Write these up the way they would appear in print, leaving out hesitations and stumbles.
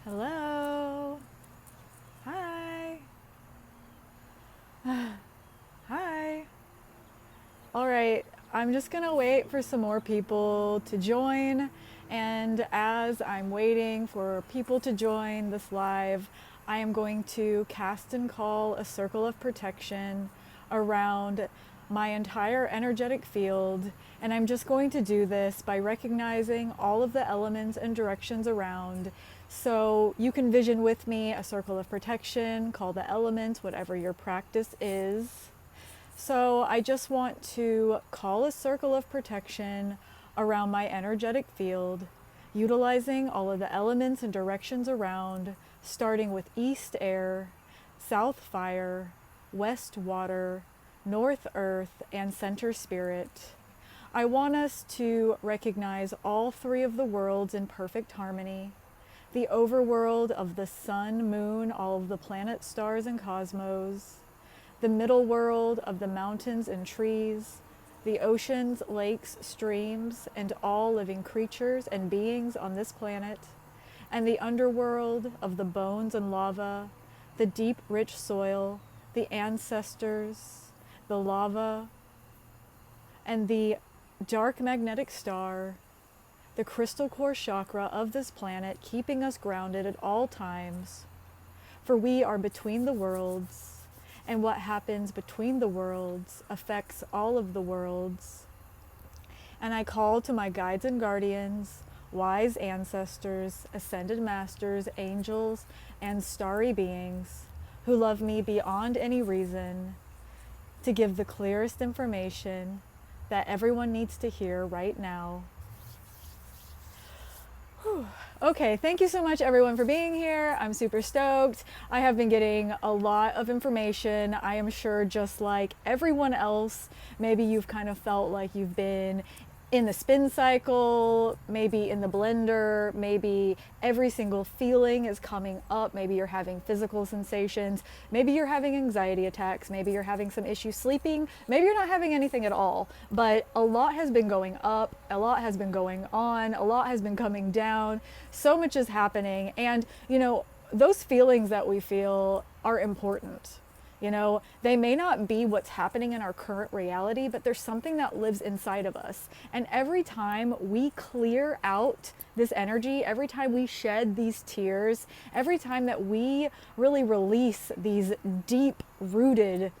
Hello. Hi. Hi. All right, I'm just gonna wait for some more people to join. And as I'm waiting for people to join this live, I am going to cast and call a circle of protection around my entire energetic field. And I'm just going to do this by recognizing all of the elements and directions around. So you can vision with me a circle of protection, call the elements, whatever your practice is. So I just want to call a circle of protection around my energetic field, utilizing all of the elements and directions around, starting with east air, south fire, west water, north earth, and center spirit. I want us to recognize all three of the worlds in perfect harmony. The overworld of the sun, moon, all of the planets, stars, and cosmos. The middle world of the mountains and trees, the oceans, lakes, streams, and all living creatures and beings on this planet, and the underworld of the bones and lava, the deep, rich soil, the ancestors, the lava, and the dark magnetic star, the crystal core chakra of this planet, keeping us grounded at all times. For we are between the worlds, and what happens between the worlds affects all of the worlds. And I call to my guides and guardians, wise ancestors, ascended masters, angels, and starry beings who love me beyond any reason, to give the clearest information that everyone needs to hear right now. Whew. Okay, thank you so much everyone for being here. I'm super stoked. I have been getting a lot of information. I am sure just like everyone else, maybe you've kind of felt like you've been in the spin cycle, maybe in the blender, maybe every single feeling is coming up. Maybe you're having physical sensations, maybe you're having anxiety attacks, maybe you're having some issues sleeping, maybe you're not having anything at all, but a lot has been going up, a lot has been going on, a lot has been coming down, so much is happening. And you know, those feelings that we feel are important. You know, they may not be what's happening in our current reality, but there's something that lives inside of us. And every time we clear out this energy, every time we shed these tears, every time that we really release these deep rooted,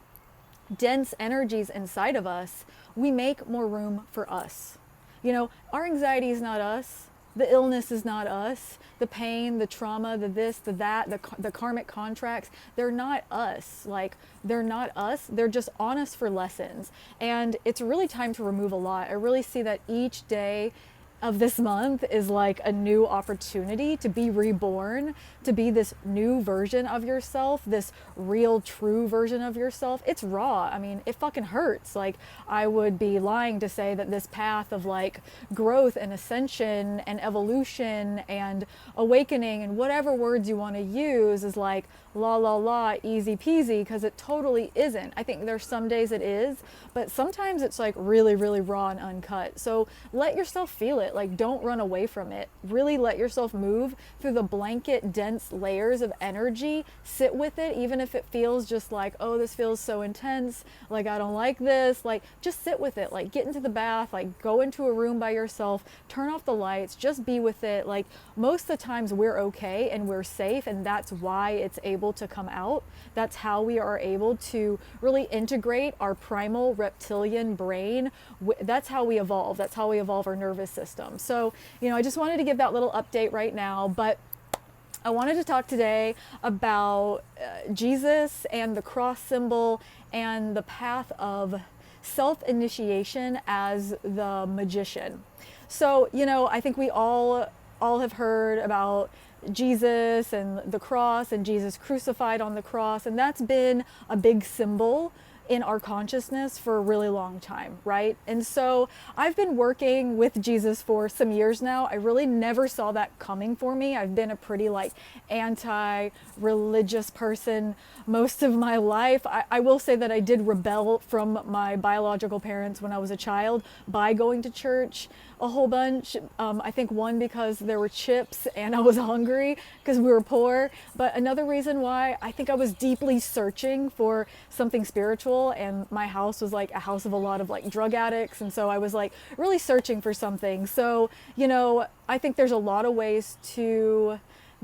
dense energies inside of us, we make more room for us. You know, our anxiety is not us. The illness is not us. The pain, the trauma, the this, the that, the karmic contracts, they're not us. Like, they're not us. They're just on us for lessons. And it's really time to remove a lot. I really see that each day of this month is like a new opportunity to be reborn, to be this new version of yourself, this real true version of yourself. It's raw. I mean, it fucking hurts. Like, I would be lying to say that this path of like growth and ascension and evolution and awakening and whatever words you want to use is like la la la, easy peasy, because it totally isn't. I think there's some days it is, but sometimes it's like really, really raw and uncut. So let yourself feel it. Like, don't run away from it. Really let yourself move through the blanket, dense layers of energy. Sit with it, even if it feels just like, oh, this feels so intense. Like, I don't like this. Like, just sit with it. Like, get into the bath, like go into a room by yourself, turn off the lights, just be with it. Like, most of the times we're okay and we're safe, and that's why it's able to come out. That's how we are able to really integrate our primal reptilian brain. That's how we evolve. That's how we evolve our nervous system. So, you know, I just wanted to give that little update right now, but I wanted to talk today about Jesus and the cross symbol and the path of self-initiation as the magician. So, you know, I think we all have heard about Jesus and the cross and Jesus crucified on the cross, and that's been a big symbol in our consciousness for a really long time, right? And so I've been working with Jesus for some years now. I really never saw that coming for me. I've been a pretty like anti-religious person most of my life. I will say that I did rebel from my biological parents when I was a child by going to church a whole bunch. I think one, because there were chips and I was hungry because we were poor. But another reason why, I think I was deeply searching for something spiritual, and my house was like a house of a lot of like drug addicts. And so I was like really searching for something. So, you know, I think there's a lot of ways to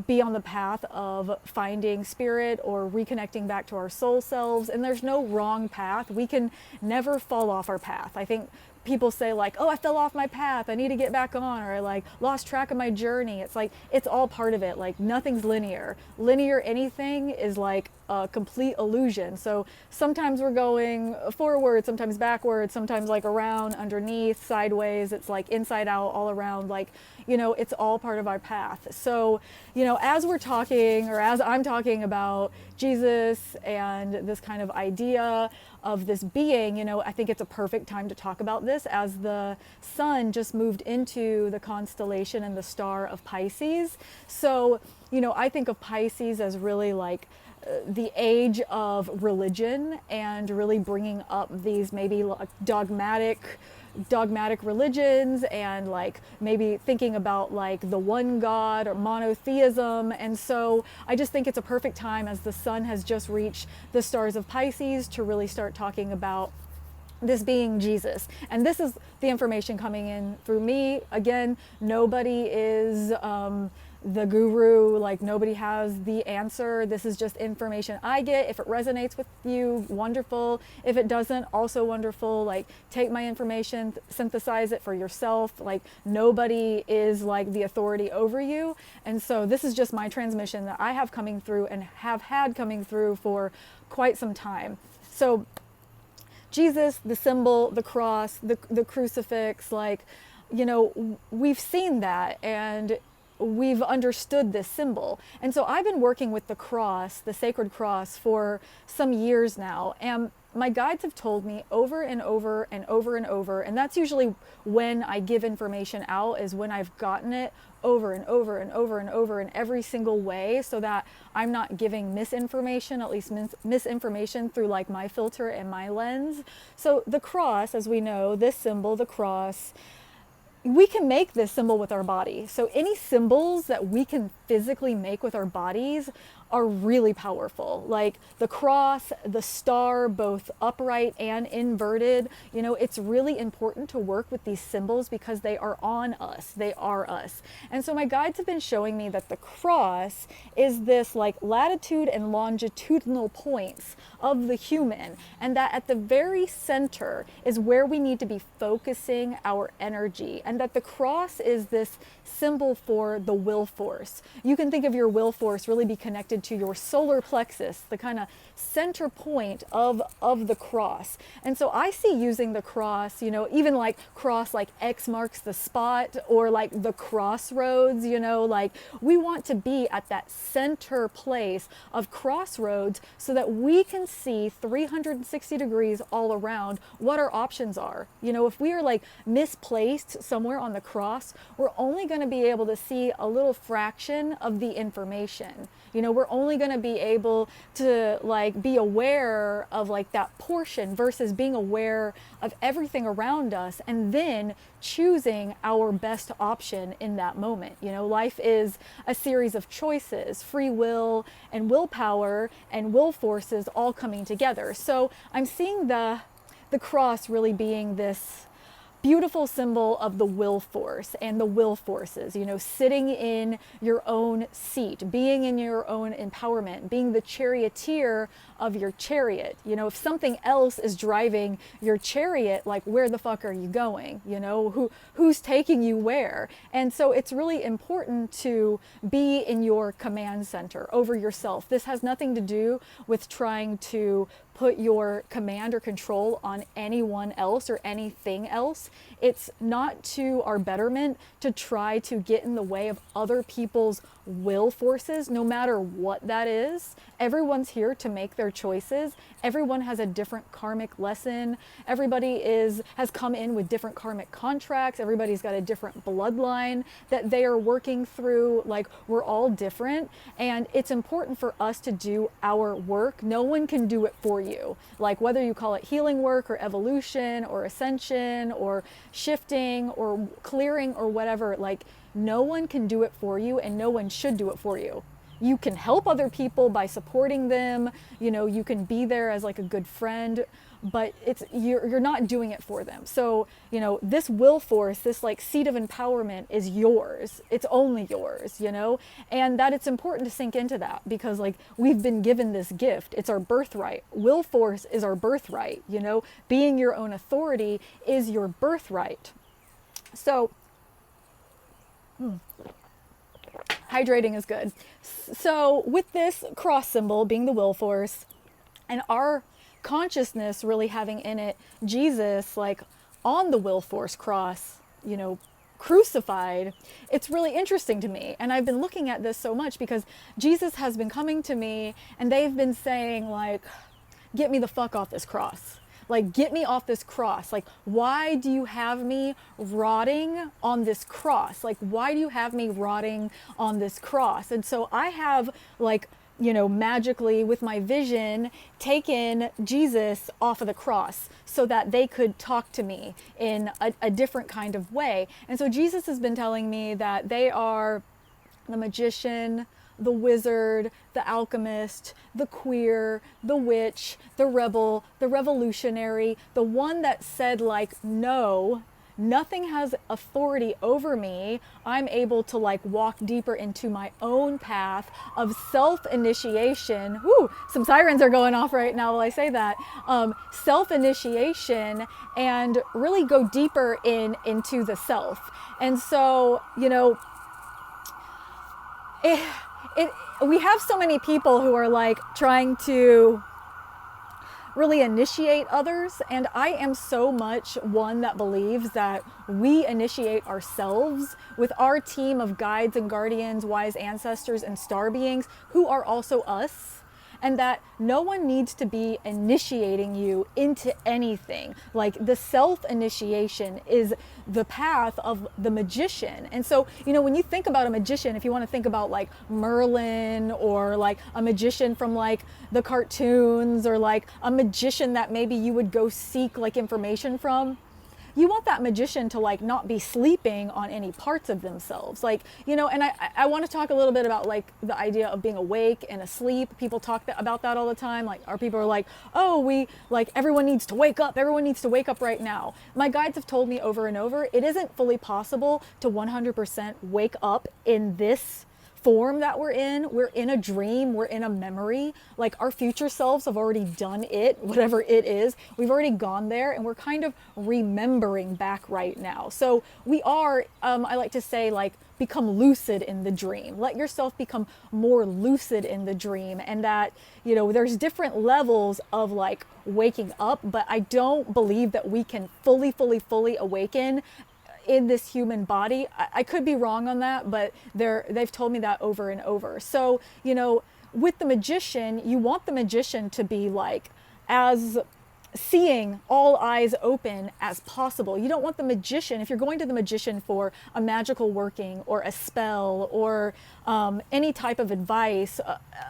be on the path of finding spirit or reconnecting back to our soul selves. And there's no wrong path. We can never fall off our path. I think people say like, oh, I fell off my path, I need to get back on, or I like lost track of my journey. It's like, it's all part of it. Like nothing's linear. Linear anything is like a complete illusion. So sometimes we're going forward, sometimes backwards, sometimes like around, underneath, sideways. It's like inside out, all around, like, you know, it's all part of our path. So, you know, as we're talking, or as I'm talking about Jesus and this kind of idea of this being, you know, I think it's a perfect time to talk about this, as the sun just moved into the constellation and the star of Pisces. So, you know, I think of Pisces as really like the age of religion, and really bringing up these maybe like dogmatic religions, and like maybe thinking about like the one God or monotheism. And so I just think it's a perfect time, as the sun has just reached the stars of Pisces, to really start talking about this being Jesus. And this is the information coming in through me. Again, nobody is the guru, like nobody has the answer. This is just information I get. If it resonates with you, wonderful. If it doesn't, also wonderful. Like take my information, synthesize it for yourself. Like nobody is like the authority over you. And so this is just my transmission that I have coming through and have had coming through for quite some time. So Jesus, the symbol, the cross, the crucifix, like, you know, we've seen that and we've understood this symbol. And so I've been working with the cross, the sacred cross, for some years now. And my guides have told me over and over and over and over, and that's usually when I give information out, is when I've gotten it over and over and over and over in every single way, so that I'm not giving misinformation, at least misinformation through like my filter and my lens. So the cross, as we know, this symbol, the cross, we can make this symbol with our body. So any symbols that we can physically make with our bodies are really powerful. Like the cross, the star, both upright and inverted. You know, it's really important to work with these symbols because they are on us. They are us. And so my guides have been showing me that the cross is this like latitude and longitudinal points of the human, and that at the very center is where we need to be focusing our energy, and that the cross is this symbol for the will force. You can think of your will force really be connected to your solar plexus, the kind of center point of the cross. And so I see using the cross, you know, even like cross, like X marks the spot, or like the crossroads, you know, like we want to be at that center place of crossroads so that we can see 360 degrees all around what our options are. You know, if we are like misplaced somewhere on the cross, we're only going to be able to see a little fraction of the information. You know, we're only going to be able to like be aware of like that portion versus being aware of everything around us and then choosing our best option in that moment. You know, life is a series of choices, free will and willpower and will forces all coming together. So I'm seeing the cross really being this beautiful symbol of the will force and the will forces, you know, sitting in your own seat, being in your own empowerment, being the charioteer of your chariot. You know, if something else is driving your chariot, like where the fuck are you going? You know, who's taking you where? And so it's really important to be in your command center over yourself. This has nothing to do with trying to put your command or control on anyone else or anything else. It's not to our betterment to try to get in the way of other people's will forces, no matter what that is. Everyone's here to make their choices. Everyone has a different karmic lesson. Everybody has come in with different karmic contracts. Everybody's got a different bloodline that they are working through. Like, we're all different, and it's important for us to do our work. No one can do it for you. Like, whether you call it healing work or evolution or ascension or shifting or clearing or whatever, like, no one can do it for you, and no one should do it for you. You can help other people by supporting them. You know, you can be there as like a good friend, but you're not doing it for them. So, you know, this will force, this like seed of empowerment is yours. It's only yours, you know, and that it's important to sink into that, because like, we've been given this gift. It's our birthright. Will force is our birthright, you know, being your own authority is your birthright. So, hydrating is good. So with this cross symbol being the will force, and our consciousness really having in it Jesus, like on the will force cross, you know, crucified, it's really interesting to me. And I've been looking at this so much because Jesus has been coming to me and they've been saying like, get me the fuck off this cross. Like, get me off this cross. Like, why do you have me rotting on this cross? Like, why do you have me rotting on this cross? And so I have, like, you know, magically with my vision, taken Jesus off of the cross so that they could talk to me in a different kind of way. And so Jesus has been telling me that they are the magician, the wizard, the alchemist, the queer, the witch, the rebel, the revolutionary, the one that said like, no, nothing has authority over me. I'm able to like walk deeper into my own path of self-initiation. Woo, some sirens are going off right now while I say that. Self-initiation, and really go deeper into the self. And so, you know, we have so many people who are like trying to really initiate others, and I am so much one that believes that we initiate ourselves with our team of guides and guardians, wise ancestors, and star beings who are also us. And that no one needs to be initiating you into anything. Like, the self-initiation is the path of the magician. And so, you know, when you think about a magician, if you want to think about like Merlin, or like a magician from like the cartoons, or like a magician that maybe you would go seek like information from, you want that magician to like not be sleeping on any parts of themselves. Like, you know, and I want to talk a little bit about like the idea of being awake and asleep. People talk about that all the time. Like, our people are like, oh, we like, everyone needs to wake up. Everyone needs to wake up right now. My guides have told me over and over, it isn't fully possible to 100% wake up in this form that we're in a dream, we're in a memory. Like, our future selves have already done it, whatever it is. We've already gone there, and we're kind of remembering back right now. So we are, I like to say, like, become lucid in the dream. Let yourself become more lucid in the dream. And that, you know, there's different levels of like waking up, but I don't believe that we can fully awaken in this human body. I could be wrong on that, but they've told me that over and over. So, you know, with the magician, you want the magician to be like as seeing, all eyes open as possible. You don't want the magician, if you're going to the magician for a magical working or a spell or any type of advice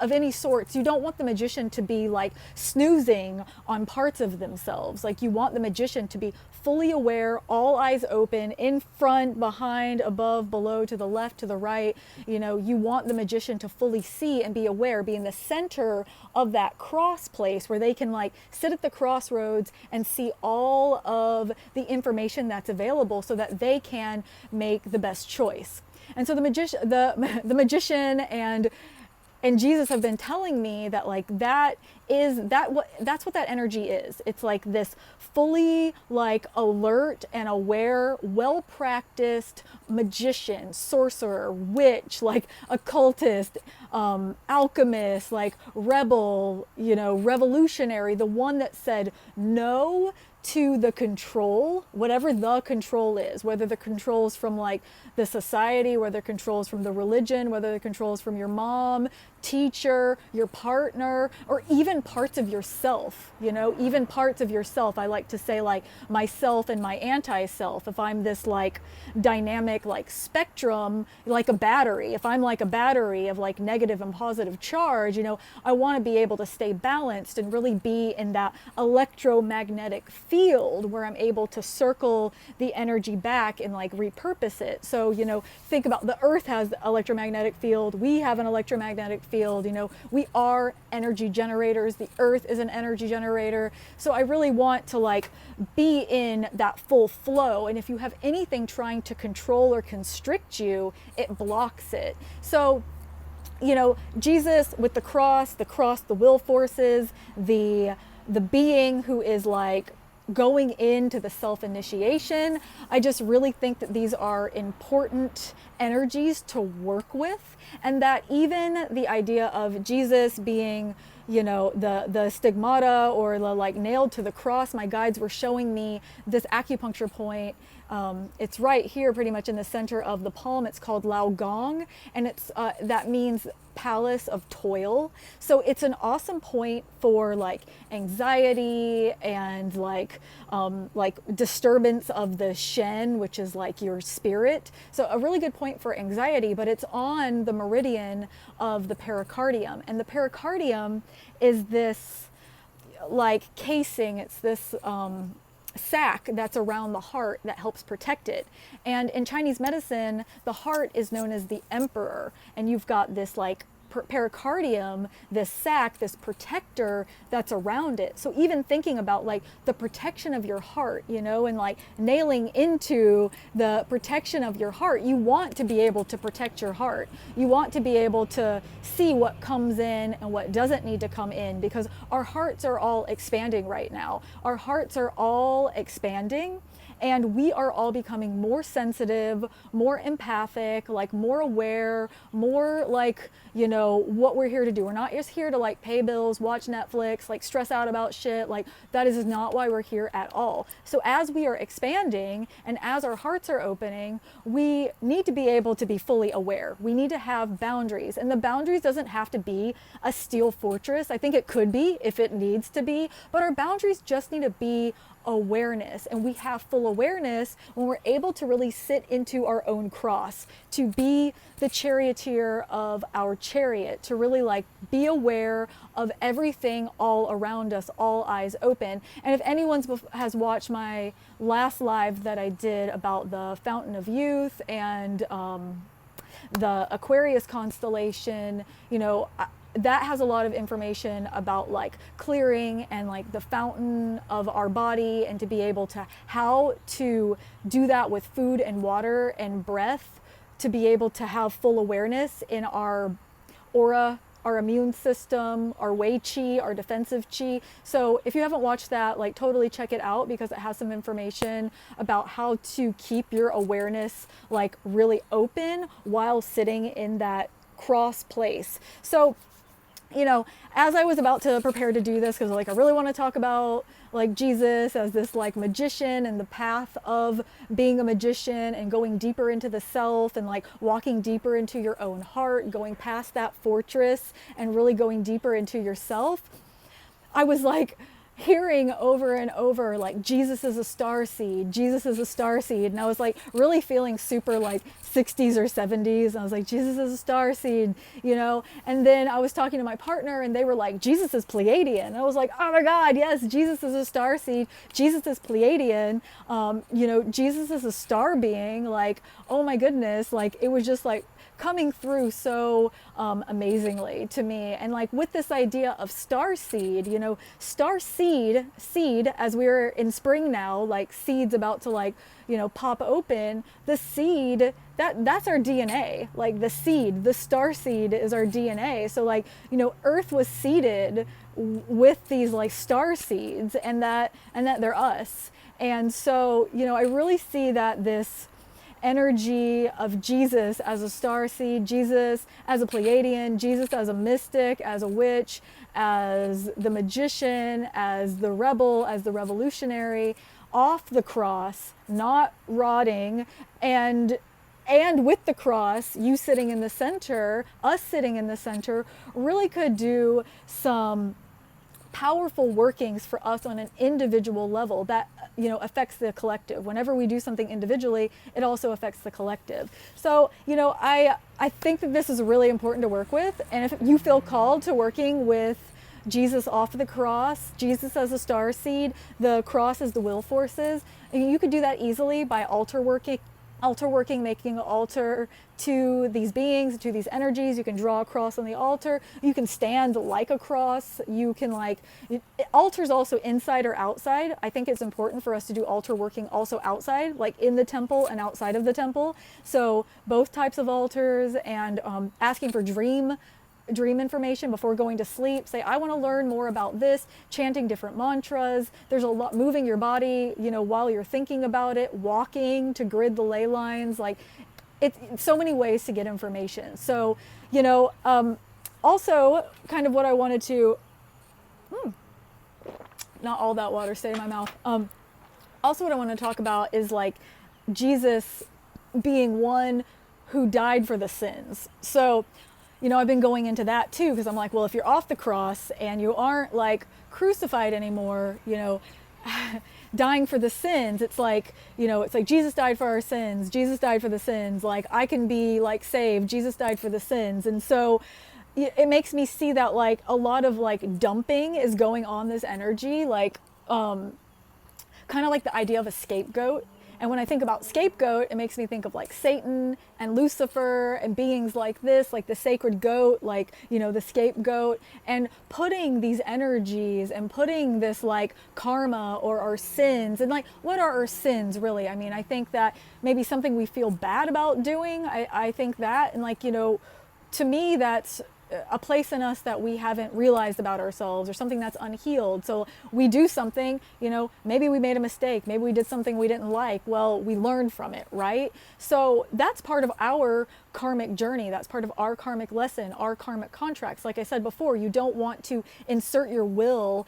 of any sorts, you don't want the magician to be like snoozing on parts of themselves. Like, you want the magician to be fully aware, all eyes open, in front, behind, above, below, to the left, to the right. You know, you want the magician to fully see and be aware, be in the center of that cross place where they can like sit at the crossroads and see all of the information that's available so that they can make the best choice. And so the magician and Jesus have been telling me that like that's what that energy is. It's like this fully like alert and aware, well-practiced magician, sorcerer, witch, like occultist, alchemist, like rebel, you know, revolutionary, the one that said no to the control, whatever the control is, whether the control is from like the society, whether the control is from the religion, whether the control is from your mom, teacher, your partner, or even parts of yourself, even parts of yourself. I like to say like myself and my anti-self. If I'm this like dynamic like spectrum, like a battery, if I'm like a battery of like negative and positive charge, I want to be able to stay balanced and really be in that electromagnetic field where I'm able to circle the energy back and like repurpose it. So, think about the earth has electromagnetic field. We have an electromagnetic field. We are energy generators. The earth is an energy generator. So I really want to like be in that full flow. And if you have anything trying to control or constrict you, it blocks it. So, Jesus with the cross, the will forces, the being who is like going into the self-initiation. I just really think that these are important energies to work with, and that even the idea of Jesus being, the stigmata or the like nailed to the cross, my guides were showing me this acupuncture point. It's right here pretty much in the center of the palm. It's called Lao Gong, and it's that means palace of toil. So it's an awesome point for like anxiety and like disturbance of the Shen, which is like your spirit. So a really good point for anxiety, but it's on the meridian of the pericardium. And the pericardium is this like casing, it's this sac that's around the heart that helps protect it. And in Chinese medicine, the heart is known as the emperor, and you've got this like pericardium, this sac, this protector that's around it. So even thinking about like the protection of your heart, and like nailing into the protection of your heart, you want to be able to protect your heart. You want to be able to see what comes in and what doesn't need to come in, because our hearts are all expanding right now. Our hearts are all expanding. And we are all becoming more sensitive, more empathic, like more aware, more like, what we're here to do. We're not just here to like pay bills, watch Netflix, like stress out about shit. Like that is not why we're here at all. So as we are expanding and as our hearts are opening, we need to be able to be fully aware. We need to have boundaries, and the boundaries doesn't have to be a steel fortress. I think it could be if it needs to be, but our boundaries just need to be awareness. And we have full awareness when we're able to really sit into our own cross, to be the charioteer of our chariot, to really like be aware of everything all around us, all eyes open. And if anyone has watched my last live that I did about the Fountain of Youth and the Aquarius constellation, that has a lot of information about like clearing and like the fountain of our body, and to be able to how to do that with food and water and breath, to be able to have full awareness in our aura, our immune system, our Wei Qi, our defensive Qi. So if you haven't watched that, like totally check it out, because it has some information about how to keep your awareness like really open while sitting in that cross place. So as I was about to prepare to do this, because like I really want to talk about like Jesus as this like magician and the path of being a magician and going deeper into the self and like walking deeper into your own heart, going past that fortress and really going deeper into yourself, I was like hearing over and over like Jesus is a starseed, Jesus is a starseed, and I was like really feeling super like 60s or 70s, and I was like Jesus is a starseed, and then I was talking to my partner and they were like Jesus is Pleiadian, and I was like, oh my god, yes, Jesus is a starseed, Jesus is Pleiadian, Jesus is a star being, like oh my goodness, like it was just like coming through so amazingly to me. And like with this idea of starseed, seed, as we're in spring now, like seeds about to like pop open, the seed, that's our DNA. Like the seed, the star seed is our DNA. So like Earth was seeded with these like star seeds, and that they're us. And so I really see that this energy of Jesus as a starseed, Jesus as a Pleiadian, Jesus as a mystic, as a witch, as the magician, as the rebel, as the revolutionary, off the cross, not rotting, and with the cross, you sitting in the center, us sitting in the center, really could do some powerful workings for us on an individual level that affects the collective. Whenever we do something individually, it also affects the collective. So I think that this is really important to work with, and if you feel called to working with Jesus off the cross, Jesus as a starseed, the cross as the will forces, and you could do that easily by altar working, making an altar to these beings, to these energies. You can draw a cross on the altar. You can stand like a cross. You can altars also inside or outside. I think it's important for us to do altar working also outside, like in the temple and outside of the temple. So both types of altars, and asking for dream information before going to sleep. Say, I want to learn more about this, chanting different mantras. There's a lot, moving your body, while you're thinking about it, walking to grid the ley lines. Like, it's so many ways to get information. So, also kind of what I wanted to, not all that water stayed in my mouth. Also what I want to talk about is like Jesus being one who died for the sins. So, I've been going into that too, because I'm like, well, if you're off the cross and you aren't like crucified anymore, dying for the sins, it's like Jesus died for our sins. Jesus died for the sins. Like, I can be like saved. Jesus died for the sins. And so it makes me see that like a lot of like dumping is going on this energy, like kind of like the idea of a scapegoat. And when I think about scapegoat, it makes me think of like Satan and Lucifer and beings like this, like the sacred goat, like, the scapegoat, and putting these energies and putting this like karma or our sins. And like, what are our sins really? I mean, I think that maybe something we feel bad about doing. I think that, and like, to me, that's a place in us that we haven't realized about ourselves, or something that's unhealed. So we do something, maybe we made a mistake, maybe we did something we didn't like. Well, we learned from it, right? So that's part of our karmic journey. That's part of our karmic lesson, our karmic contracts. Like I said before, you don't want to insert your will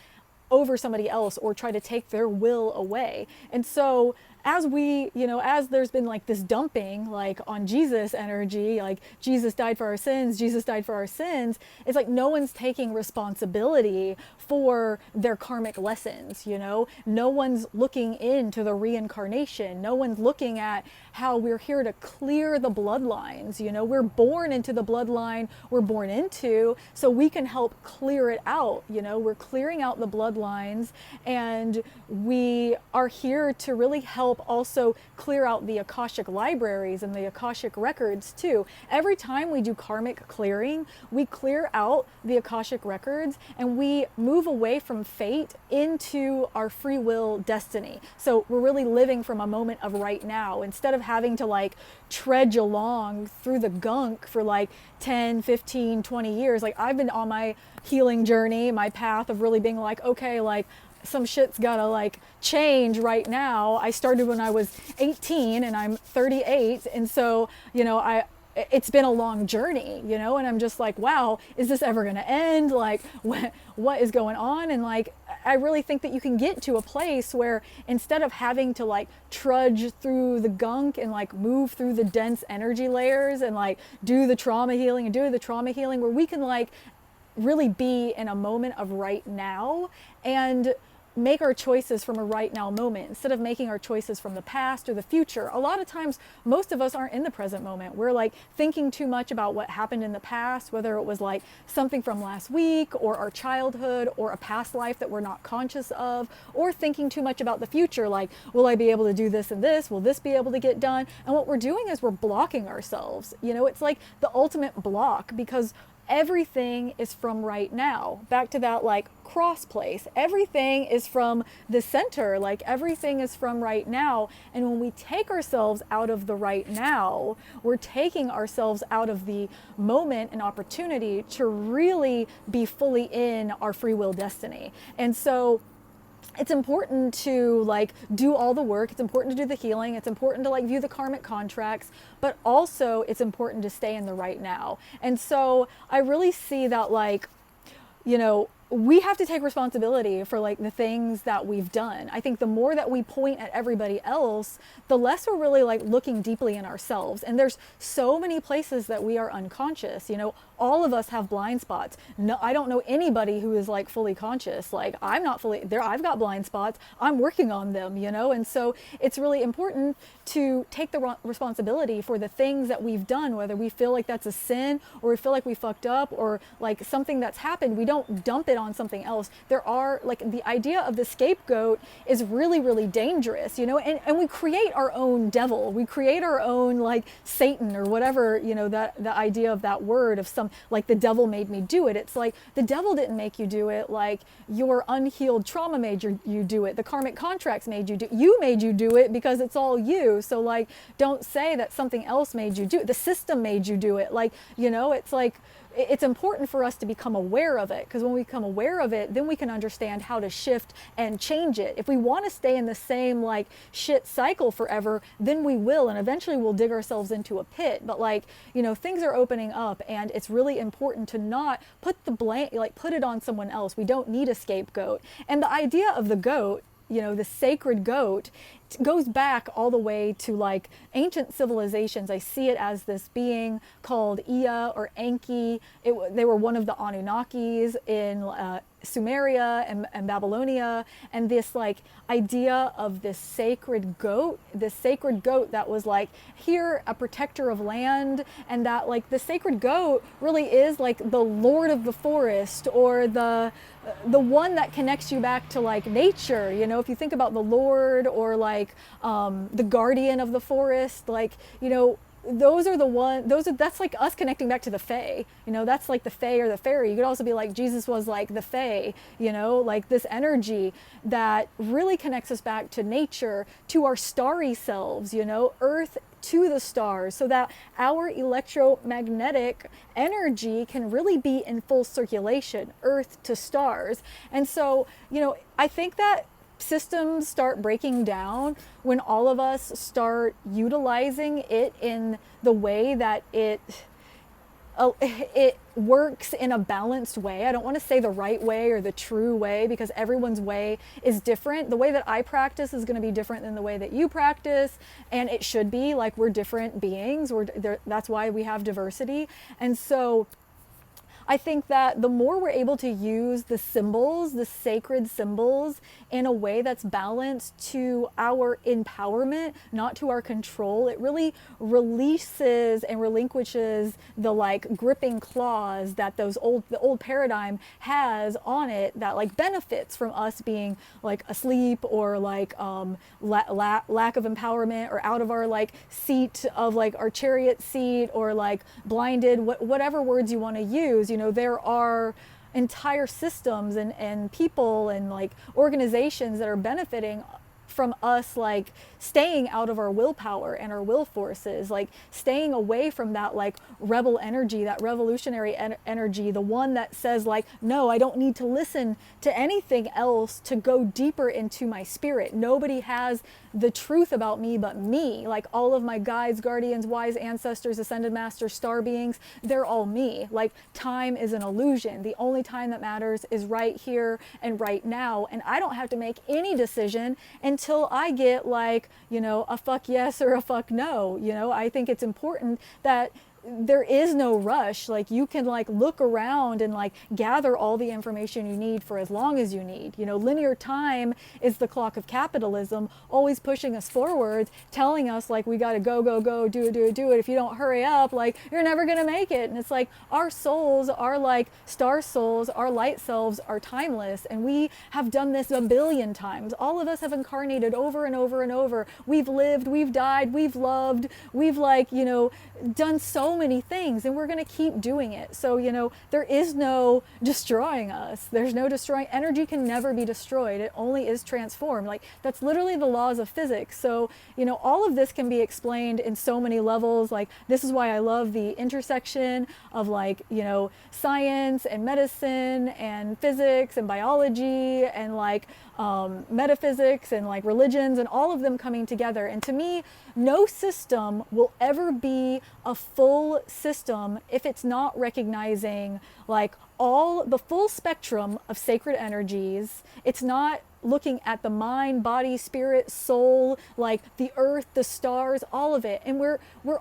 over somebody else or try to take their will away. And so as we, as there's been like this dumping, like on Jesus energy, like Jesus died for our sins, Jesus died for our sins, it's like no one's taking responsibility for their karmic lessons, No one's looking into the reincarnation. No one's looking at how we're here to clear the bloodlines, We're born into the bloodline we're born into, so we can help clear it out, We're clearing out the bloodlines, and we are here to really help also clear out the Akashic libraries and the Akashic records too. Every time we do karmic clearing, we clear out the Akashic records and we move away from fate into our free will destiny. So we're really living from a moment of right now, instead of having to like trudge along through the gunk for like 10, 15, 20 years. Like, I've been on my healing journey, my path of really being like, okay, like some shit's gotta like change right now. I started when I was 18 and I'm 38. And so, it's been a long journey, and I'm just like, wow, is this ever going to end? Like, what is going on? And like, I really think that you can get to a place where instead of having to like trudge through the gunk and like move through the dense energy layers and like do the trauma healing, where we can like really be in a moment of right now and make our choices from a right now moment instead of making our choices from the past or the future. A lot of times, most of us aren't in the present moment. We're like thinking too much about what happened in the past, whether it was like something from last week or our childhood or a past life that we're not conscious of, or thinking too much about the future, like, will I be able to do this and this? Will this be able to get done? And what we're doing is we're blocking ourselves. It's like the ultimate block, because everything is from right now. Back to that like cross place. Everything is from the center. Like, everything is from right now. And when we take ourselves out of the right now, we're taking ourselves out of the moment and opportunity to really be fully in our free will destiny. And so it's important to like do all the work. It's important to do the healing. It's important to like view the karmic contracts, but also it's important to stay in the right now. And so I really see that like, you know, we have to take responsibility for like the things that we've done. I think the more that we point at everybody else, the less we're really like looking deeply in ourselves. And there's so many places that we are unconscious. You know, all of us have blind spots. No, I don't know anybody who is like fully conscious. Like I'm not fully there. I've got blind spots. I'm working on them, you know? And so it's really important to take the responsibility for the things that we've done, whether we feel like that's a sin or we feel like we fucked up or like something that's happened. We don't dump it on something else. There are like the idea of the scapegoat is really, really dangerous, you know, and we create our own devil. We create our own like Satan or whatever, you know, that the idea of that word of some like the devil made me do it. It's like the devil didn't make you do it. Like your unhealed trauma made you do it. The karmic contracts made you do. You made you do it because it's all you. So like, don't say that something else made you do it. The system made you do it. Like, you know, it's like, it's important for us to become aware of it, because when we become aware of it, then we can understand how to shift and change it. If we want to stay in the same like shit cycle forever, then we will, and eventually we'll dig ourselves into a pit. But like, you know, things are opening up, and it's really important to not put the blame, like put it on someone else. We don't need a scapegoat. And the idea of the goat, you know, the sacred goat, goes back all the way to like ancient civilizations. I see it as this being called Ea or Enki. They were one of the Anunnakis in Sumeria and Babylonia, and this like idea of this sacred goat that was like here a protector of land, and that like the sacred goat really is like the lord of the forest, or the one that connects you back to like nature. You know, if you think about the Lord or like the guardian of the forest, like, you know, that's like us connecting back to the Fae. You know, that's like the Fae or the fairy. You could also be like Jesus was like the Fae, you know, like this energy that really connects us back to nature, to our starry selves, you know, earth to the stars, so that our electromagnetic energy can really be in full circulation, earth to stars. And so, you know, I think that systems start breaking down when all of us start utilizing it in the way that it works in a balanced way. I don't want to say the right way or the true way, because everyone's way is different. The way that I practice is going to be different than the way that you practice, and it should be. Like, we're different beings. That's why we have diversity. And so I think that the more we're able to use the symbols, the sacred symbols, in a way that's balanced to our empowerment, not to our control, it really releases and relinquishes the like gripping claws that the old paradigm has on it, that like benefits from us being like asleep, or like lack of empowerment, or out of our like seat of like our chariot seat, or like blinded, whatever words you want to use. You know, there are entire systems and people and like organizations that are benefiting from us like staying out of our willpower and our will forces, like staying away from that like rebel energy, that revolutionary energy, the one that says like, no, I don't need to listen to anything else to go deeper into my spirit. Nobody has the truth about me but me. Like all of my guides, guardians, wise ancestors, ascended masters, star beings, they're all me. Like time is an illusion. The only time that matters is right here and right now. And I don't have to make any decision until I get like, you know, a fuck yes or a fuck no. You know, I think it's important that there is no rush. Like you can like look around and like gather all the information you need for as long as you need. You know, linear time is the clock of capitalism, always pushing us forward, telling us like we got to go, do it. If you don't hurry up, like you're never going to make it. And it's like our souls, our like star souls, our light selves are timeless. And we have done this a billion times. All of us have incarnated over and over and over. We've lived, we've died, we've loved, we've like, you know, done so many things, and we're going to keep doing it. So, you know, there is no destroying us. There's no destroying. Energy can never be destroyed. It only is transformed. Like that's literally the laws of physics. So, you know, all of this can be explained in so many levels. Like this is why I love the intersection of like, you know, science and medicine and physics and biology and like metaphysics and like religions and all of them coming together. And to me, no system will ever be a full system if it's not recognizing like all the full spectrum of sacred energies. It's not looking at the mind, body, spirit, soul, like the earth, the stars, all of it. And we're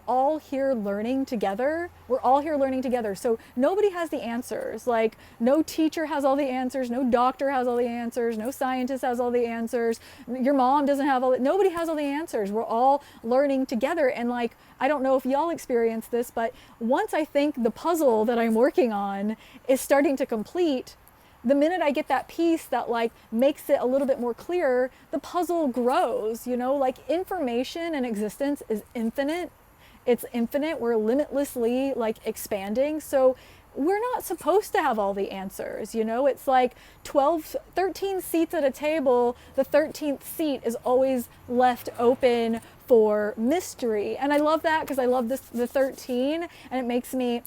all here learning together. We're all here learning together. So nobody has the answers. Like no teacher has all the answers, no doctor has all the answers, no scientist has all the answers. Your mom doesn't have all the, nobody has all the answers. We're all learning together. And like, I don't know if y'all experience this, but once I think the puzzle that I'm working on is starting to complete, the minute I get that piece that like makes it a little bit more clear, the puzzle grows, you know, like information and existence is infinite. It's infinite. We're limitlessly like expanding. So we're not supposed to have all the answers, you know. It's like 13 seats at a table. The 13th seat is always left open for mystery. And I love that because I love the 13, and it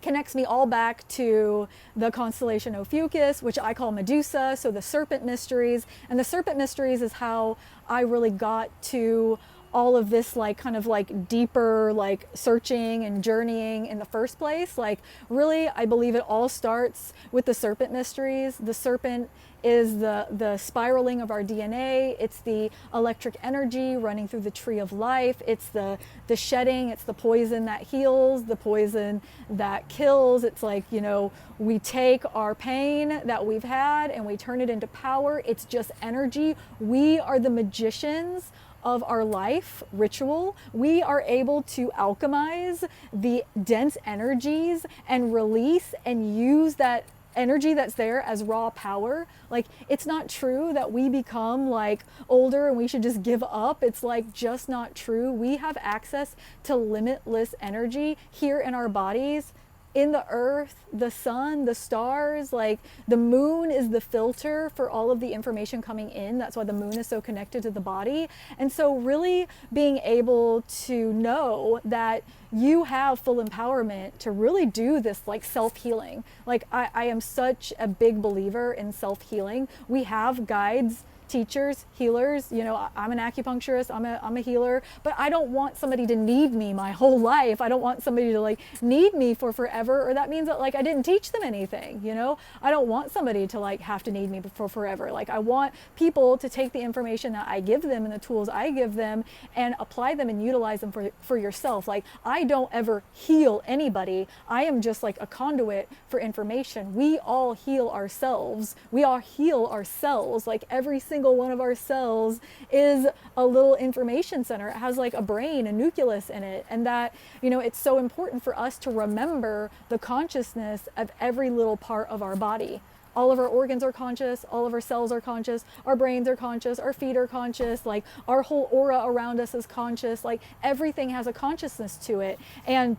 connects me all back to the constellation Ophiuchus, which I call Medusa, so the serpent mysteries. And the serpent mysteries is how I really got to all of this like kind of like deeper like searching and journeying in the first place. Like really, I believe it all starts with the serpent mysteries. The serpent is the spiraling of our DNA. It's the electric energy running through the tree of life. It's the shedding. It's the poison that heals, the poison that kills. It's like, you know, we take our pain that we've had and we turn it into power. It's just energy. We are the magicians of our life ritual. We are able to alchemize the dense energies and release and use that energy that's there as raw power. Like, it's not true that we become like older and we should just give up. It's like just not true. We have access to limitless energy here in our bodies, in the earth, the sun, the stars. Like the moon is the filter for all of the information coming in. That's why the moon is so connected to the body. And so really being able to know that you have full empowerment to really do this like self-healing. Like I am such a big believer in self-healing. We have guides, teachers, healers. You know, I'm an acupuncturist, I'm a healer, but I don't want somebody to need me my whole life. I don't want somebody to like need me for forever, or that means that like I didn't teach them anything, you know? I don't want somebody to like have to need me for forever. Like I want people to take the information that I give them and the tools I give them and apply them and utilize them for yourself. Like I don't ever heal anybody. I am just like a conduit for information. We all heal ourselves. We all heal ourselves. Like every single one of our cells is a little information center. It has like a brain, a nucleus in it. And that, you know, it's so important for us to remember the consciousness of every little part of our body. All of our organs are conscious, all of our cells are conscious, our brains are conscious, our feet are conscious, like our whole aura around us is conscious, like everything has a consciousness to it. And,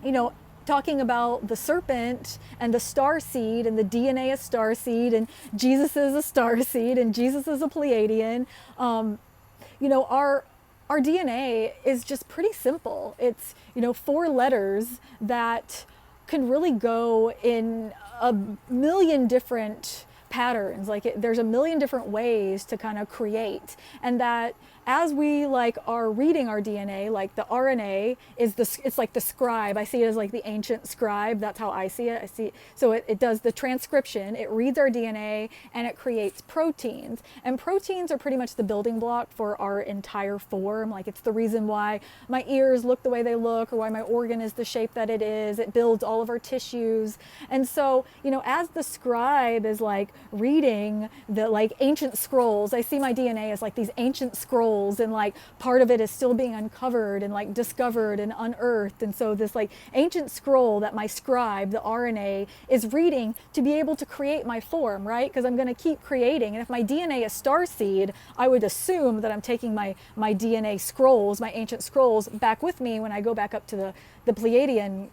you know, talking about the serpent and the starseed and the DNA is starseed and Jesus is a starseed and Jesus is a Pleiadian. You know, our DNA is just pretty simple. It's, you know, 4 letters that can really go in a million different patterns. Like there's a million different ways to kind of create, and that as we like are reading our DNA, like the RNA is it's like the scribe. I see it as like the ancient scribe. That's how I see it. So it does the transcription. It reads our DNA and it creates proteins. And proteins are pretty much the building block for our entire form. Like it's the reason why my ears look the way they look, or why my organ is the shape that it is. It builds all of our tissues. And so, you know, as the scribe is like reading the like ancient scrolls, I see my DNA as like these ancient scrolls, and like part of it is still being uncovered and like discovered and unearthed. And so this like ancient scroll that my scribe, the RNA, is reading to be able to create my form, right? Because I'm going to keep creating. And if my DNA is starseed, I would assume that I'm taking my DNA scrolls, my ancient scrolls, back with me when I go back up to the Pleiadian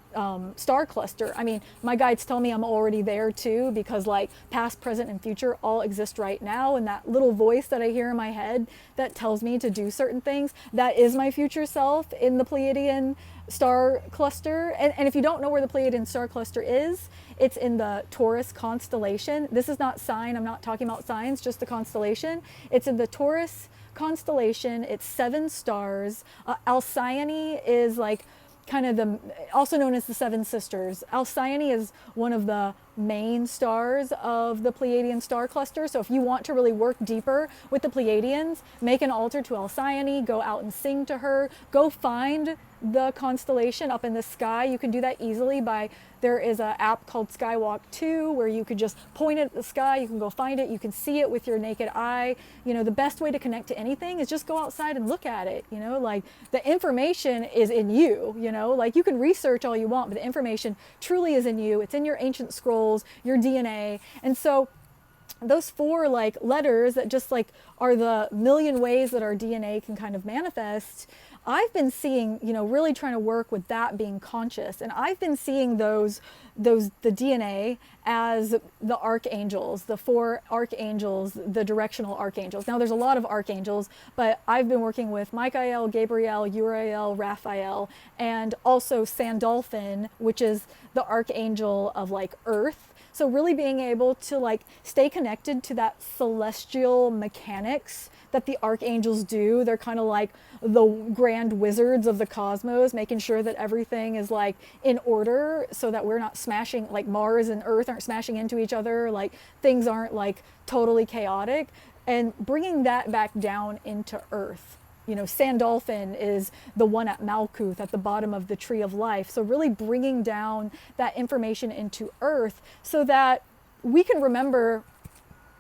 star cluster. I mean, my guides tell me I'm already there too, because like past, present, present, and future all exist right now. And that little voice that I hear in my head that tells me to do certain things, that is my future self in the Pleiadian star cluster. And if you don't know where the Pleiadian star cluster is, it's in the Taurus constellation. This is not sign, I'm not talking about signs, just the constellation. It's in the Taurus constellation. It's 7 stars. Alcyone is like kind of the, also known as the Seven Sisters. Alcyone is one of the main stars of the Pleiadian star cluster. So if you want to really work deeper with the Pleiadians, make an altar to Alcyone, go out and sing to her, go find the constellation up in the sky. You can do that easily by, there is an app called Skywalk 2 where you could just point it at the sky, you can go find it, you can see it with your naked eye. You know, the best way to connect to anything is just go outside and look at it, you know, like the information is in you, you know, like you can research all you want, but the information truly is in you. It's in your ancient scrolls, your DNA. And so those 4 like letters that just like are the million ways that our DNA can kind of manifest, I've been seeing, you know, really trying to work with that being conscious. And I've been seeing the DNA as the archangels, the 4 archangels, the directional archangels. Now there's a lot of archangels, but I've been working with Michael, Gabriel, Uriel, Raphael, and also Sandalphon, which is the archangel of like Earth. So really being able to like stay connected to that celestial mechanics that the archangels do. They're kind of like the grand wizards of the cosmos, making sure that everything is like in order so that we're not smashing, like Mars and Earth aren't smashing into each other, like things aren't like totally chaotic, and bringing that back down into Earth. You know, Sandalphon is the one at Malkuth at the bottom of the tree of life. So really bringing down that information into Earth so that we can remember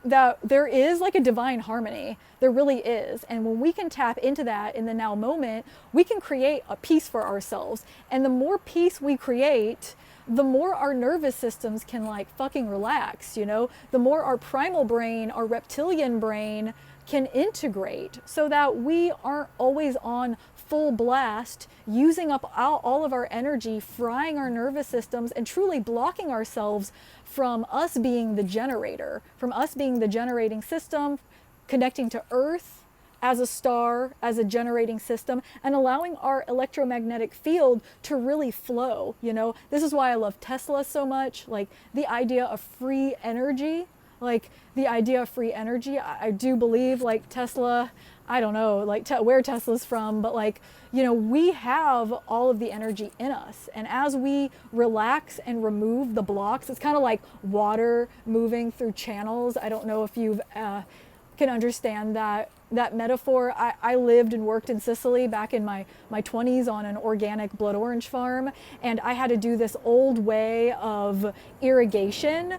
that there is like a divine harmony. There really is. And when we can tap into that in the now moment, we can create a peace for ourselves. And the more peace we create, the more our nervous systems can like fucking relax, you know, the more our primal brain, our reptilian brain can integrate so that we aren't always on full blast, using up all of our energy, frying our nervous systems, and truly blocking ourselves from us being the generator, from us being the generating system, connecting to Earth as a star, as a generating system, and allowing our electromagnetic field to really flow. You know, this is why I love Tesla so much, like the idea of free energy. Like the idea of free energy, I do believe like Tesla, I don't know, like where Tesla's from, but like, you know, we have all of the energy in us. And as we relax and remove the blocks, it's kind of like water moving through channels. I don't know if you can understand that metaphor. I lived and worked in Sicily back in my 20s on an organic blood orange farm. And I had to do this old way of irrigation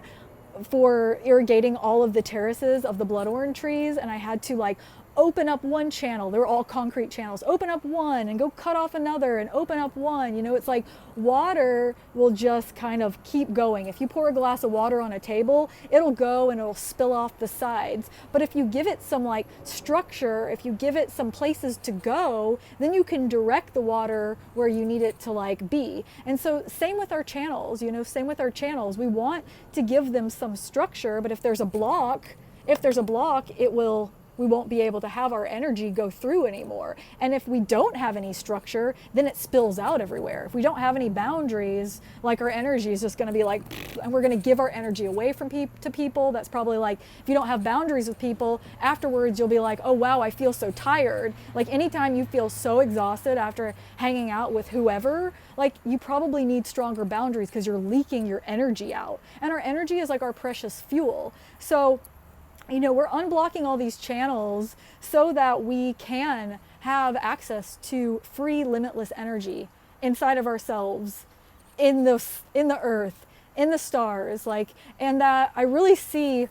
for irrigating all of the terraces of the blood orange trees. And I had to like open up one channel. They were all concrete channels. Open up one and go cut off another and open up one. You know, it's like water will just kind of keep going. If you pour a glass of water on a table, it'll go and it'll spill off the sides. But if you give it some like structure, if you give it some places to go, then you can direct the water where you need it to like be. And so same with our channels, you know, same with our channels. We want to give them some structure, but if there's a block, we won't be able to have our energy go through anymore. And if we don't have any structure, then it spills out everywhere. If we don't have any boundaries, like our energy is just gonna be like, and we're gonna give our energy away from to people. That's probably like, if you don't have boundaries with people, afterwards you'll be like, oh wow, I feel so tired. Like anytime you feel so exhausted after hanging out with whoever, like you probably need stronger boundaries because you're leaking your energy out. And our energy is like our precious fuel. So, you know, we're unblocking all these channels so that we can have access to free, limitless energy inside of ourselves, in the earth, in the stars, like, and that I really see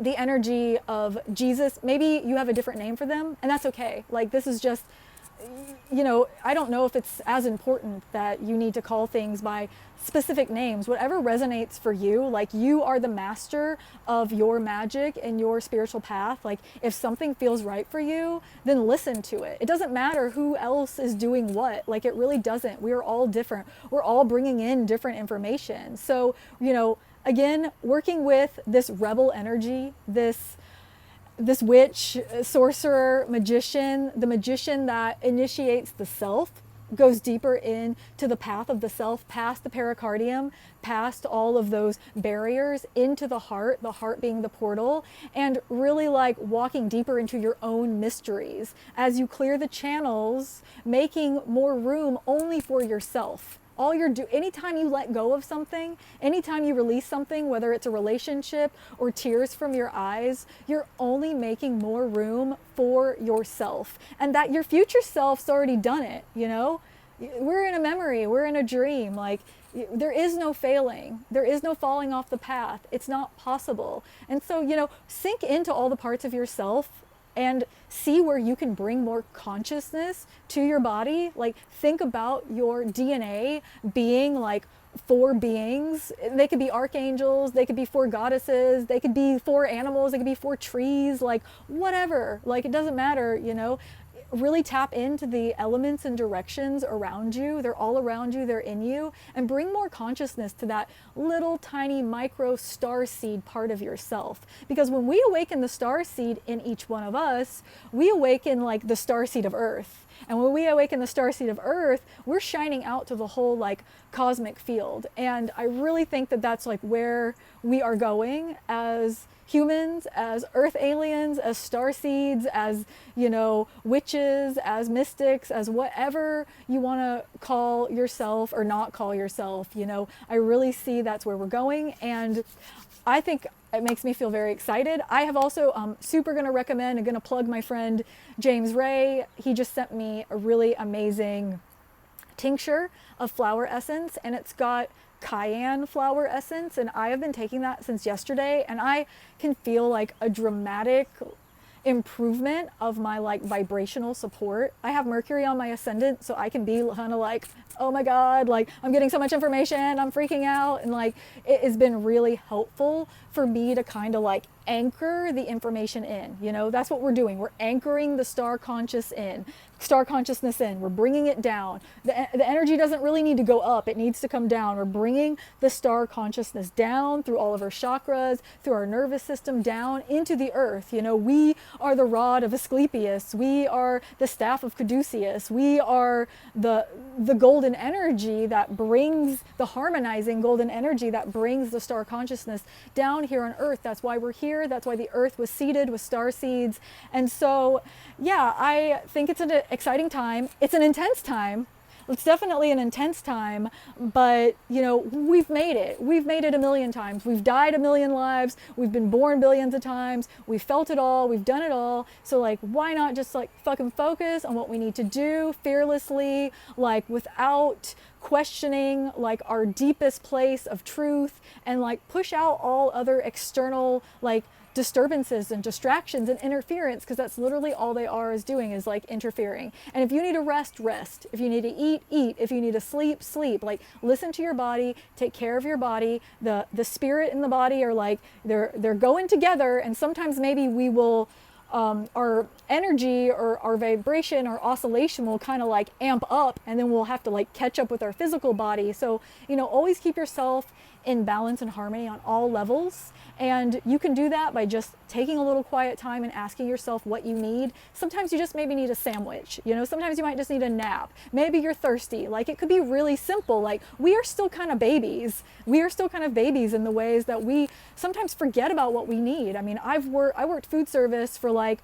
the energy of Jesus. Maybe you have a different name for them, and that's okay. Like, this is just, you know, I don't know if it's as important that you need to call things by specific names. Whatever resonates for you, like you are the master of your magic and your spiritual path. Like if something feels right for you, then listen to it. It doesn't matter who else is doing what. Like it really doesn't. We are all different. We're all bringing in different information. So, you know, again, working with this rebel energy, this witch, sorcerer, magician, the magician that initiates the self, goes deeper into the path of the self, past the pericardium, past all of those barriers, into the heart being the portal, and really like walking deeper into your own mysteries as you clear the channels, making more room only for yourself. Anytime you let go of something, anytime you release something, whether it's a relationship or tears from your eyes, you're only making more room for yourself. And that your future self's already done it, you know? We're in a memory, we're in a dream. Like, there is no failing. There is no falling off the path. It's not possible. And so, you know, sink into all the parts of yourself and see where you can bring more consciousness to your body. Like, think about your DNA being like 4 beings. They could be archangels, they could be 4 goddesses, they could be 4 animals, they could be 4 trees, like whatever. Like, it doesn't matter, you know. Really tap into the elements and directions around you. They're all around you, they're in you, and bring more consciousness to that little tiny micro star seed part of yourself. Because when we awaken the star seed in each one of us, we awaken like the star seed of Earth. And when we awaken the star seed of Earth, we're shining out to the whole like cosmic field. And I really think that that's like where we are going as humans, as earth aliens, as star seeds, as, you know, witches, as mystics, as whatever you want to call yourself or not call yourself. You know, I really see that's where we're going, and I think it makes me feel very excited. I have also super going to recommend and going to plug my friend James Ray. He just sent me a really amazing tincture of flower essence, and it's got cayenne flower essence, and I have been taking that since yesterday, and I can feel like a dramatic improvement of my like vibrational support. I have Mercury on my ascendant, so I can be kind of like, oh my God, like I'm getting so much information, I'm freaking out. And like, it has been really helpful for me to kind of like anchor the information in, you know. That's what we're doing. We're anchoring the star consciousness in. We're bringing it down. The energy doesn't really need to go up. It needs to come down. We're bringing the star consciousness down through all of our chakras, through our nervous system, down into the earth. You know, we are the rod of Asclepius. We are the staff of Caduceus. We are the golden energy that brings the harmonizing golden energy that brings the star consciousness down here on earth. That's why we're here. That's why the earth was seeded with star seeds. And so, yeah, I think it's an exciting time. It's an intense time. It's definitely an intense time, but you know, we've made it. We've made it a million times. We've died a million lives. We've been born billions of times. We've felt it all. We've done it all. So like, why not just like fucking focus on what we need to do fearlessly, like without questioning like our deepest place of truth, and like push out all other external like disturbances and distractions and interference, because that's literally all they are is doing, is like interfering. And if you need to rest, rest. If you need to eat, eat. If you need to sleep, sleep. Like, listen to your body, take care of your body. The spirit and the body are like, they're going together, and sometimes maybe we will our energy or our vibration or oscillation will kind of like amp up, and then we'll have to like catch up with our physical body. So, you know, always keep yourself in balance and harmony on all levels. And you can do that by just taking a little quiet time and asking yourself what you need. Sometimes you just maybe need a sandwich, you know, sometimes you might just need a nap. Maybe you're thirsty. Like, it could be really simple. Like, we are still kind of babies. We are still kind of babies in the ways that we sometimes forget about what we need. I mean, I worked food service for like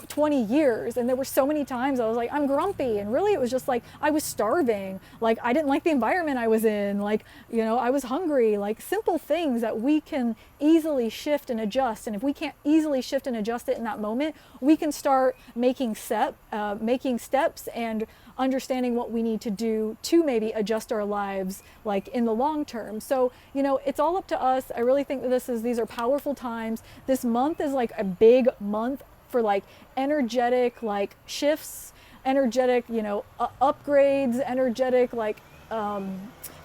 20 years, and there were so many times I was like, I'm grumpy, and really it was just like I was starving, like I didn't like the environment I was in, like, you know, I was hungry. Like, simple things that we can easily shift and adjust. And if we can't easily shift and adjust it in that moment, we can start making steps and understanding what we need to do to maybe adjust our lives like in the long term. So, you know, it's all up to us. I really think that these are powerful times. This month is like a big month for like energetic like shifts, energetic, you know, upgrades, energetic like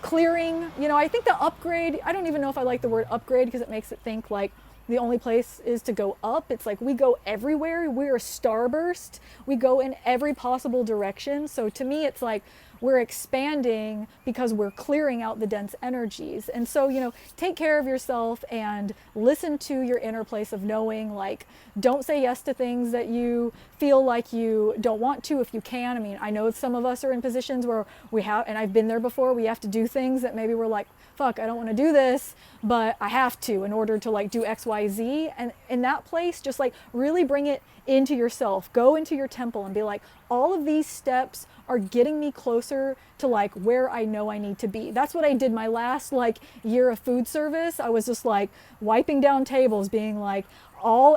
clearing. You know, I think the upgrade, I don't even know if I like the word upgrade, because it makes it think like the only place is to go up. It's like we go everywhere. We're a starburst. We go in every possible direction. So to me, it's like we're expanding because we're clearing out the dense energies. And so, take care of yourself and listen to your inner place of knowing. Like, don't say yes to things that you feel like you don't want to if you can. I mean, I know some of us are in positions where we have, and I've been there before, we have to do things that maybe we're like, fuck, I don't want to do this, but I have to in order to like do X, Y, Z. And in that place, just like really bring it into yourself. Go into your temple and be like, all of these steps are getting me closer to like where I know I need to be. That's what I did my last like year of food service. I was just like wiping down tables, being like,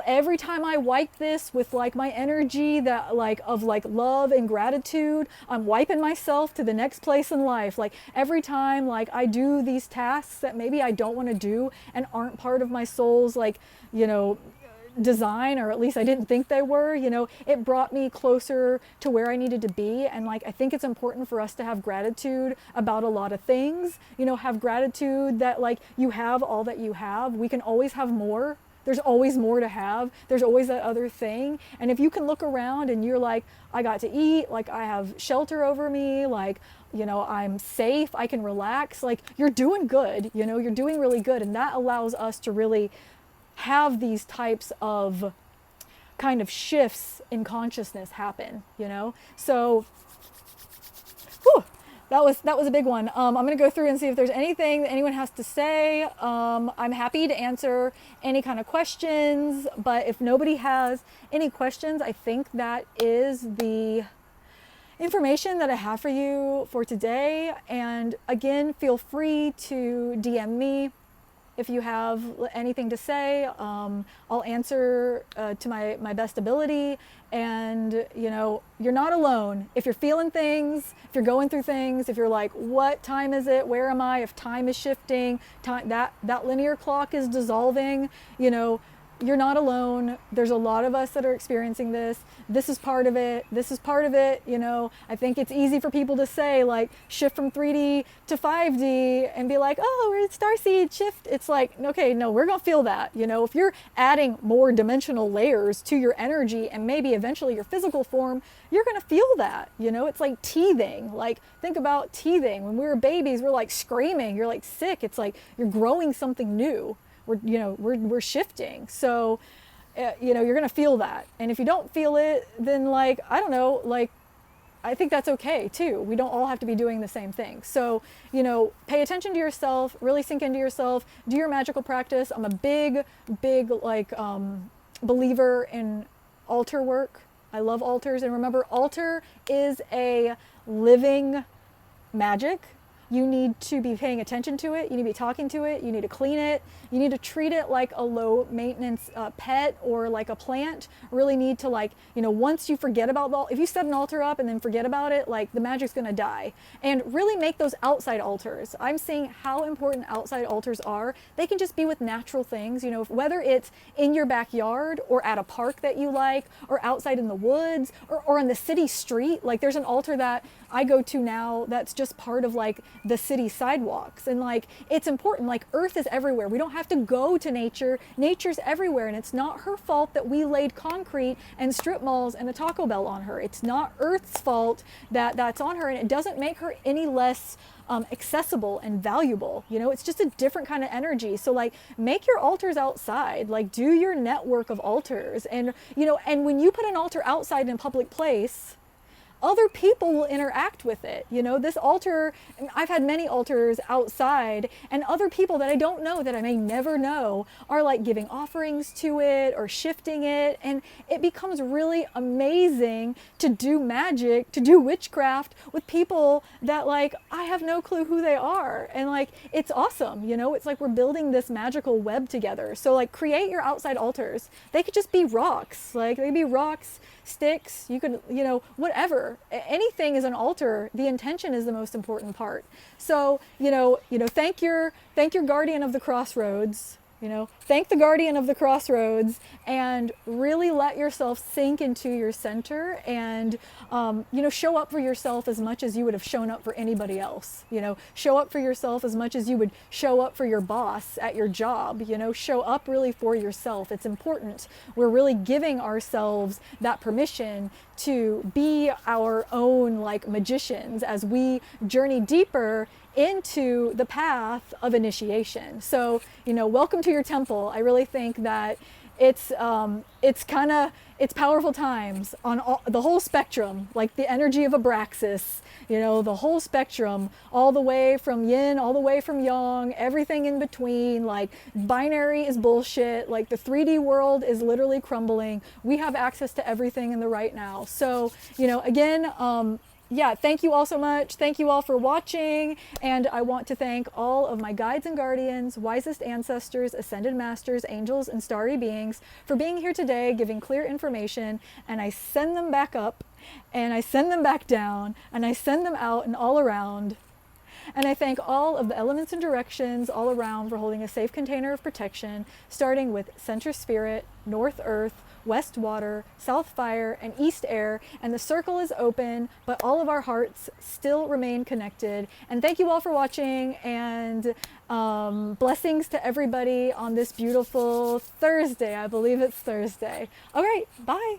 every time I wipe this with like my energy that like of like love and gratitude, I'm wiping myself to the next place in life. Like every time like I do these tasks that maybe I don't want to do and aren't part of my soul's like, design, or at least I didn't think they were, it brought me closer to where I needed to be. And like, I think it's important for us to have gratitude about a lot of things, have gratitude that like you have all that you have. We can always have more. There's always more to have. There's always that other thing. And if you can look around and you're like, I got to eat, like I have shelter over me, like, I'm safe, I can relax, like you're doing good, you're doing really good. And that allows us to really have these types of kind of shifts in consciousness happen, So, whew, that was a big one. I'm going to go through and see if there's anything that anyone has to say. I'm happy to answer any kind of questions, but if nobody has any questions, I think that is the information that I have for you for today. And again, feel free to DM me if you have anything to say. I'll answer to my best ability. And, you're not alone. If you're feeling things, if you're going through things, if you're like, what time is it? Where am I? If time is shifting, that linear clock is dissolving, you're not alone. There's a lot of us that are experiencing this. This is part of it. This is part of it. I think it's easy for people to say like shift from 3D to 5D and be like, oh, we're Starseed shift. It's like, okay, no, we're going to feel that. If you're adding more dimensional layers to your energy and maybe eventually your physical form, you're going to feel that. It's like teething. Like think about teething. When we were babies, we're like screaming. You're like sick. It's like you're growing something new. We're shifting. So, you're going to feel that. And if you don't feel it, then like, I don't know, like, I think that's okay too. We don't all have to be doing the same thing. So, pay attention to yourself, really sink into yourself, do your magical practice. I'm a big, like, believer in altar work. I love altars. And remember, altar is a living magic. You need to be paying attention to it. You need to be talking to it. You need to clean it. You need to treat it like a low maintenance pet or like a plant. Really need to like, once you forget about if you set an altar up and then forget about it, like the magic's going to die. And really make those outside altars. I'm seeing how important outside altars are. They can just be with natural things, whether it's in your backyard or at a park that you like, or outside in the woods or on the city street. Like there's an altar that I go to now that's just part of like the city sidewalks. And like, it's important, like earth is everywhere. We don't have to go to nature. Nature's everywhere. And it's not her fault that we laid concrete and strip malls and a Taco Bell on her. It's not earth's fault that that's on her. And it doesn't make her any less accessible and valuable. It's just a different kind of energy. So like make your altars outside, like do your network of altars. And, and when you put an altar outside in a public place, other people will interact with it. This altar, I've had many altars outside, and other people that I don't know, that I may never know, are like giving offerings to it or shifting it. And it becomes really amazing to do magic, to do witchcraft with people that like, I have no clue who they are. And like, it's awesome. It's like we're building this magical web together. So like create your outside altars. They could just be rocks. Like they could be rocks, sticks, you could, whatever. Anything is an altar. The intention is the most important part. So, thank your guardian of the crossroads You know, thank the guardian of the crossroads and really let yourself sink into your center and, you know, show up for yourself as much as you would have shown up for anybody else. You know, show up for yourself as much as you would show up for your boss at your job. You know, show up really for yourself. It's important. We're really giving ourselves that permission to be our own like magicians as we journey deeper into the path of initiation. So, you know, welcome to your temple. I really think that it's powerful times on the whole spectrum, like the energy of Abraxas, you know, the whole spectrum, all the way from yin, all the way from yang, everything in between. Like binary is bullshit. Like the 3D world is literally crumbling. We have access to everything in the right now. So, you know, again, yeah, thank you all so much. Thank you all for watching. And I want to thank all of my guides and guardians, wisest ancestors, ascended masters, angels, and starry beings for being here today, giving clear information. And I send them back up, and I send them back down, and I send them out and all around. And I thank all of the elements and directions all around for holding a safe container of protection, starting with Center Spirit, North Earth, West Water, South Fire, and East Air. And the circle is open, but all of our hearts still remain connected. And thank you all for watching, and blessings to everybody on this beautiful Thursday. I believe it's Thursday. All right, bye.